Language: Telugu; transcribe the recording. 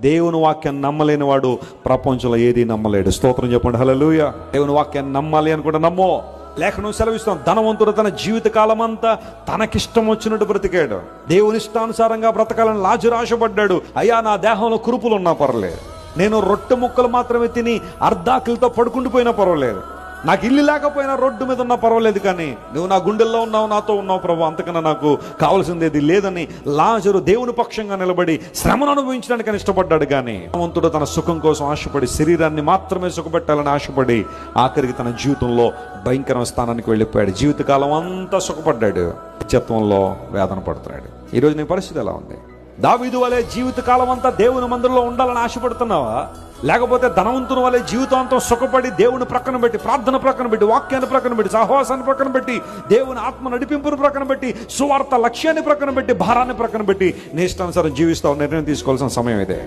దేవుని వాక్యాన్ని నమ్మలేని వాడు ప్రపంచంలో ఏది నమ్మలేడు. స్తోత్రం చెప్పండి హల్లెలూయా. దేవుని వాక్యాన్ని నమ్మాలి అని కూడా నమ్మో. లేఖనం సెలవిస్తాం, ధనవంతుడు తన జీవిత కాలం అంతా తనకిష్టం వచ్చినట్టు బ్రతికాడు. దేవుని ఇష్టానుసారంగా బ్రతకాలని లాజరు ఆశపడ్డాడు. అయ్యా, నా దేహంలో కురుపులు ఉన్నా పర్లేదు, నేను రొట్టె ముక్కలు మాత్రమే తిని అర్ధాకిలతో పడుకుంటూ పోయినా పర్వాలేదు, నాకు ఇల్లు లేకపోయినా రోడ్డు మీద ఉన్నా పర్వాలేదు, కానీ నువ్వు నా గుండెల్లో ఉన్నావు, నాతో ఉన్నావు ప్రభు, అంతకన్నా నాకు కావాల్సిందేది లేదని లాజరు దేవుని పక్షంగా నిలబడి శ్రమను అనుభవించడానికి ఇష్టపడ్డాడు. కానీ ధనవంతుడు తన సుఖం కోసం ఆశపడి శరీరాన్ని మాత్రమే సుఖపెట్టాలని ఆశపడి ఆఖరికి తన జీవితంలో భయంకరమైన స్థానానికి వెళ్ళిపోయాడు. జీవితకాలం అంతా సుఖపడ్డాడు, నిత్యత్వంలో వేదన పడుతున్నాడు. ఈరోజు నీ పరిస్థితి ఎలా ఉంది? దావీదు వలె జీవితకాలం అంతా దేవుని మందిరంలో ఉండాలని ఆశపడుతున్నావా? లేకపోతే ధనవంతుని వలె జీవితాంతం సుఖపడి దేవుని ప్రక్కన పెట్టి, ప్రార్థన ప్రక్కన పెట్టి, వాక్యాన్ని ప్రక్కన పెట్టి, సహవాసాన్ని ప్రక్కన పెట్టి, దేవుని ఆత్మ నడిపింపును ప్రక్కన పెట్టి, సువార్త లక్ష్యాన్ని ప్రక్కన పెట్టి, భారాన్ని ప్రక్కన పెట్టి నీ ఇష్టానుసారం జీవిస్తావు? నిర్ణయం తీసుకోవాల్సిన సమయం ఇదే.